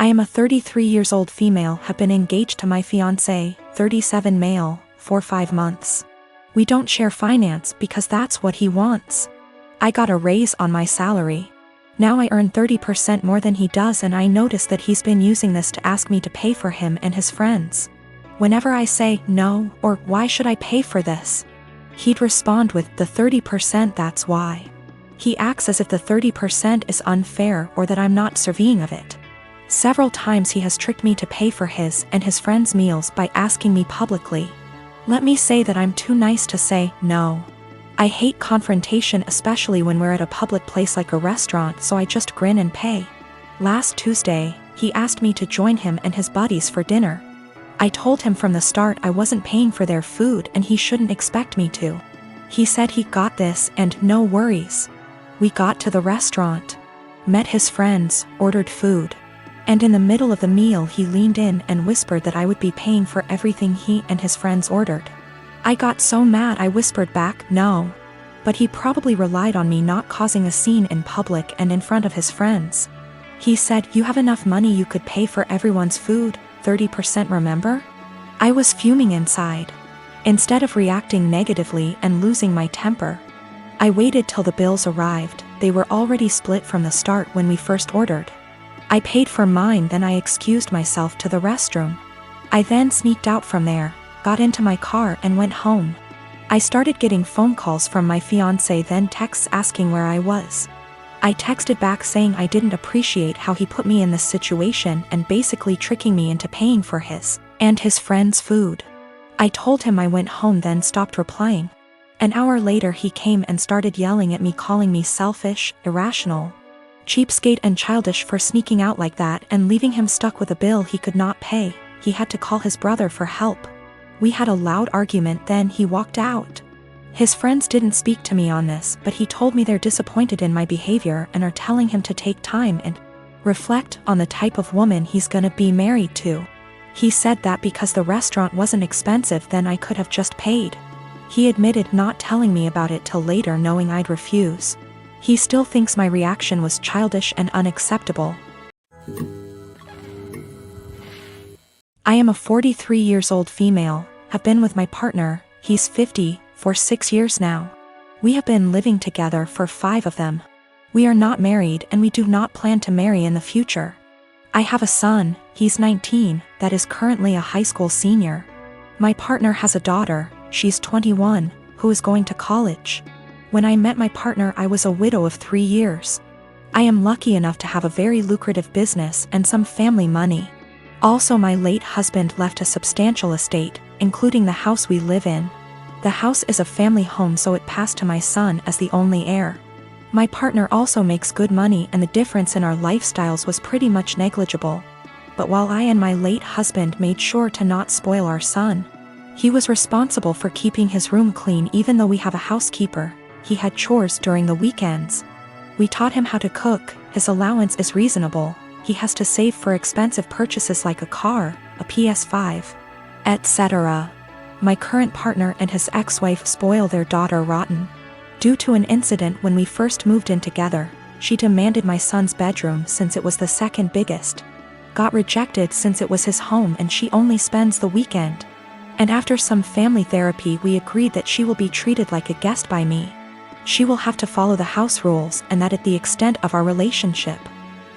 am a 33 years old female, have been engaged to my fiancé, 37 male, for 5 months. We don't share finance because that's what he wants. I got a raise on my salary. Now I earn 30% more than he does, and I notice that he's been using this to ask me to pay for him and his friends. Whenever I say no, or why should I pay for this, he'd respond with the 30%, that's why. He acts as if the 30% is unfair or that I'm not deserving of it. Several times he has tricked me to pay for his and his friends' meals by asking me publicly. Let me say that I'm too nice to say no. I hate confrontation, especially when we're at a public place like a restaurant, so I just grin and pay. Last Tuesday, he asked me to join him and his buddies for dinner. I told him from the start I wasn't paying for their food and he shouldn't expect me to. He said he got this and no worries. We got to the restaurant, met his friends, ordered food. And in the middle of the meal he leaned in and whispered that I would be paying for everything he and his friends ordered. I got so mad I whispered back, no. But he probably relied on me not causing a scene in public and in front of his friends. He said, you have enough money, you could pay for everyone's food, 30%, remember? I was fuming inside. Instead of reacting negatively and losing my temper, I waited till the bills arrived. They were already split from the start when we first ordered. I paid for mine, then I excused myself to the restroom. I then sneaked out from there, got into my car and went home. I started getting phone calls from my fiancé, then texts asking where I was. I texted back saying I didn't appreciate how he put me in this situation and basically tricking me into paying for his and his friends' food. I told him I went home, then stopped replying. An hour later he came and started yelling at me, calling me selfish, irrational, cheapskate and childish for sneaking out like that and leaving him stuck with a bill he could not pay. He had to call his brother for help. We had a loud argument, then he walked out. His friends didn't speak to me on this, but he told me they're disappointed in my behavior and are telling him to take time and reflect on the type of woman he's gonna be married to. He said that because the restaurant wasn't expensive, then I could have just paid. He admitted not telling me about it till later, knowing I'd refuse. He still thinks my reaction was childish and unacceptable. I am a 43 years old female, have been with my partner, he's 50, for 6 years now. We have been living together for 5 of them. We are not married and we do not plan to marry in the future. I have a son, he's 19, that is currently a high school senior. My partner has a daughter, she's 21, who is going to college. When I met my partner I was a widow of 3 years. I am lucky enough to have a very lucrative business and some family money. Also, my late husband left a substantial estate, including the house we live in. The house is a family home, so it passed to my son as the only heir. My partner also makes good money and the difference in our lifestyles was pretty much negligible. But while I and my late husband made sure to not spoil our son, he was responsible for keeping his room clean. Even though we have a housekeeper, he had chores during the weekends. We taught him how to cook, his allowance is reasonable. He has to save for expensive purchases like a car, a PS5, etc. My current partner and his ex-wife spoil their daughter rotten. Due to an incident when we first moved in together, she demanded my son's bedroom since it was the second biggest. Got rejected since it was his home and she only spends the weekend. And after some family therapy we agreed that she will be treated like a guest by me. She will have to follow the house rules and that at the extent of our relationship.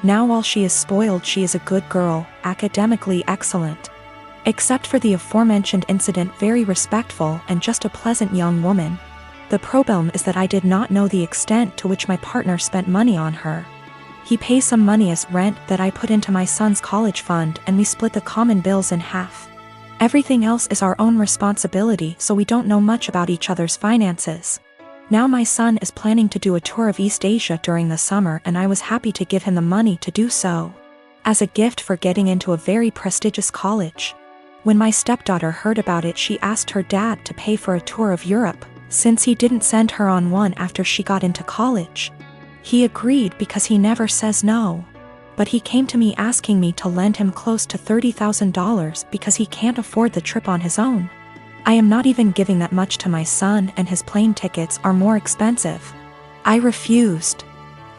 Now while she is spoiled, she is a good girl, academically excellent. Except for the aforementioned incident, very respectful and just a pleasant young woman. The problem is that I did not know the extent to which my partner spent money on her. He pays some money as rent that I put into my son's college fund and we split the common bills in half. Everything else is our own responsibility, so we don't know much about each other's finances. Now my son is planning to do a tour of East Asia during the summer and I was happy to give him the money to do so, as a gift for getting into a very prestigious college. When my stepdaughter heard about it, she asked her dad to pay for a tour of Europe, since he didn't send her on one after she got into college. He agreed because he never says no. But he came to me asking me to lend him close to $30,000 because he can't afford the trip on his own. I am not even giving that much to my son and his plane tickets are more expensive. I refused.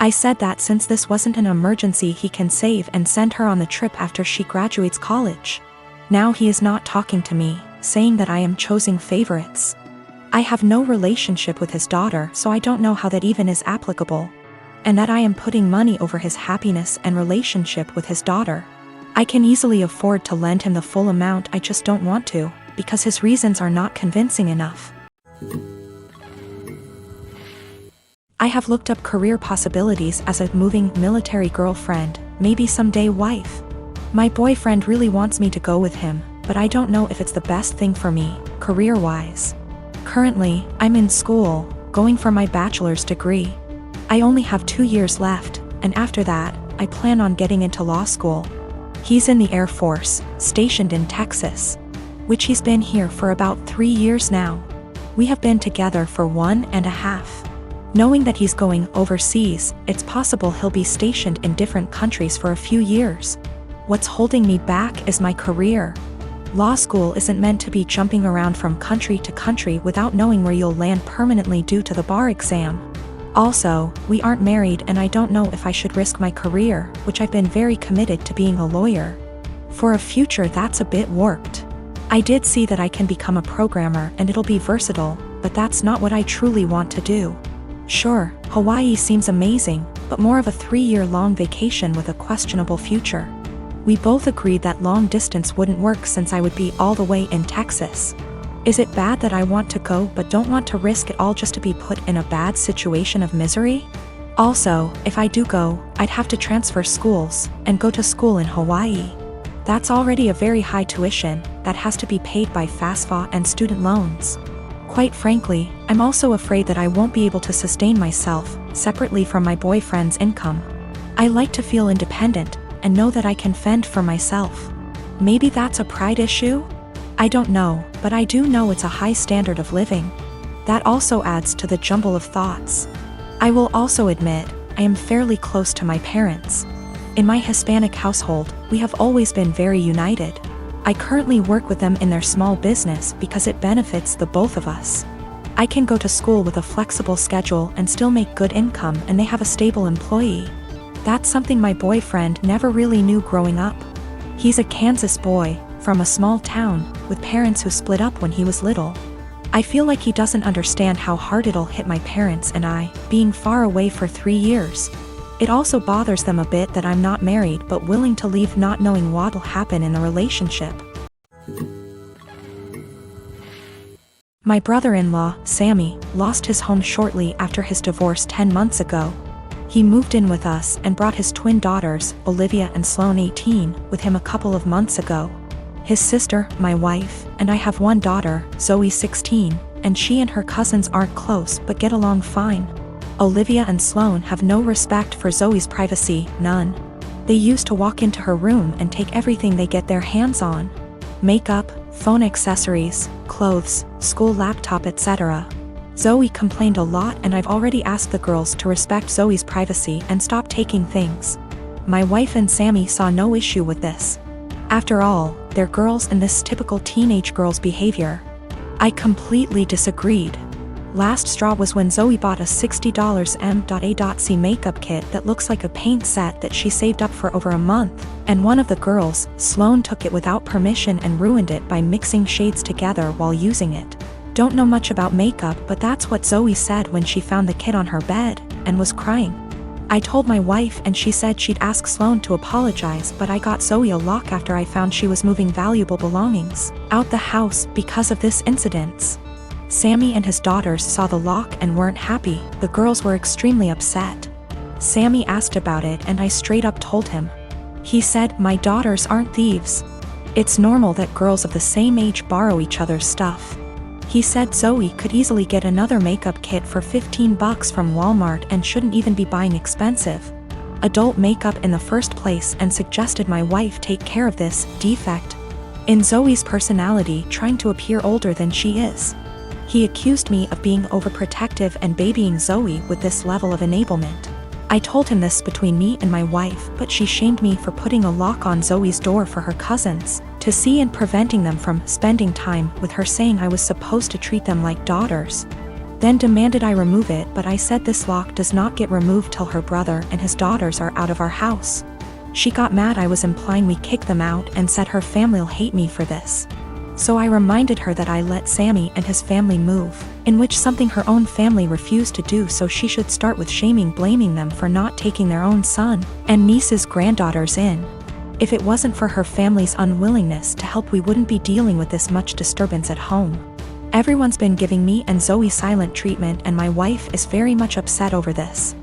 I said that since this wasn't an emergency he can save and send her on the trip after she graduates college. Now he is not talking to me, saying that I am choosing favorites. I have no relationship with his daughter, so I don't know how that even is applicable. And that I am putting money over his happiness and relationship with his daughter. I can easily afford to lend him the full amount, I just don't want to, because his reasons are not convincing enough. I have looked up career possibilities as a moving military girlfriend, maybe someday wife. My boyfriend really wants me to go with him, but I don't know if it's the best thing for me, career-wise. Currently, I'm in school, going for my bachelor's degree. I only have 2 years left, and after that, I plan on getting into law school. He's in the Air Force, stationed in Texas, which he's been here for about 3 years now. We have been together for 1.5. Knowing that he's going overseas, it's possible he'll be stationed in different countries for a few years. What's holding me back is my career. Law school isn't meant to be jumping around from country to country without knowing where you'll land permanently due to the bar exam. Also, we aren't married and I don't know if I should risk my career, which I've been very committed to being a lawyer. For a future that's a bit warped. I did see that I can become a programmer and it'll be versatile, but that's not what I truly want to do. Sure, Hawaii seems amazing, but more of a 3-year-long vacation with a questionable future. We both agreed that long distance wouldn't work since I would be all the way in Texas. Is it bad that I want to go but don't want to risk it all just to be put in a bad situation of misery? Also, if I do go, I'd have to transfer schools and go to school in Hawaii. That's already a very high tuition that has to be paid by FAFSA and student loans. Quite frankly, I'm also afraid that I won't be able to sustain myself separately from my boyfriend's income. I like to feel independent and know that I can fend for myself. Maybe that's a pride issue? I don't know, but I do know it's a high standard of living. That also adds to the jumble of thoughts. I will also admit, I am fairly close to my parents. In my Hispanic household, we have always been very united. I currently work with them in their small business because it benefits the both of us. I can go to school with a flexible schedule and still make good income, and they have a stable employee. That's something my boyfriend never really knew growing up. He's a Kansas boy, from a small town, with parents who split up when he was little. I feel like he doesn't understand how hard it'll hit my parents and I, being far away for 3 years. It also bothers them a bit that I'm not married but willing to leave not knowing what'll happen in the relationship. My brother-in-law, Sammy, lost his home shortly after his divorce 10 months ago. He moved in with us and brought his twin daughters, Olivia and Sloane 18, with him a couple of months ago. His sister, my wife, and I have one daughter, Zoe 16, and she and her cousins aren't close but get along fine. Olivia and Sloane have no respect for Zoe's privacy, none. They used to walk into her room and take everything they get their hands on. Makeup, phone accessories, clothes, school laptop, etc. Zoe complained a lot and I've already asked the girls to respect Zoe's privacy and stop taking things. My wife and Sammy saw no issue with this. After all, they're girls and this typical teenage girl's behavior. I completely disagreed. Last straw was when Zoe bought a $60 M.A.C makeup kit that looks like a paint set that she saved up for over a month, and one of the girls, Sloane, took it without permission and ruined it by mixing shades together while using it. Don't know much about makeup, but that's what Zoe said when she found the kit on her bed, and was crying. I told my wife and she said she'd ask Sloane to apologize, but I got Zoe a lock after I found she was moving valuable belongings out the house because of this incident. Sammy and his daughters saw the lock and weren't happy. The girls were extremely upset. Sammy asked about it and I straight up told him. He said, "My daughters aren't thieves. It's normal that girls of the same age borrow each other's stuff." He said Zoe could easily get another makeup kit for $15 from Walmart and shouldn't even be buying expensive adult makeup in the first place, and suggested my wife take care of this defect in Zoe's personality, trying to appear older than she is. He accused me of being overprotective and babying Zoe with this level of enablement. I told him this between me and my wife, but she shamed me for putting a lock on Zoe's door for her cousins to see and preventing them from spending time with her, saying I was supposed to treat them like daughters. then demanded I remove it, but I said this lock does not get removed till her brother and his daughters are out of our house. She got mad I was implying we kick them out and said her family'll hate me for this. So I reminded her that I let Sammy and his family move, in which something her own family refused to do, so she should start with blaming them for not taking their own son and niece's granddaughters in. If it wasn't for her family's unwillingness to help, we wouldn't be dealing with this much disturbance at home. Everyone's been giving me and Zoe silent treatment, and my wife is very much upset over this.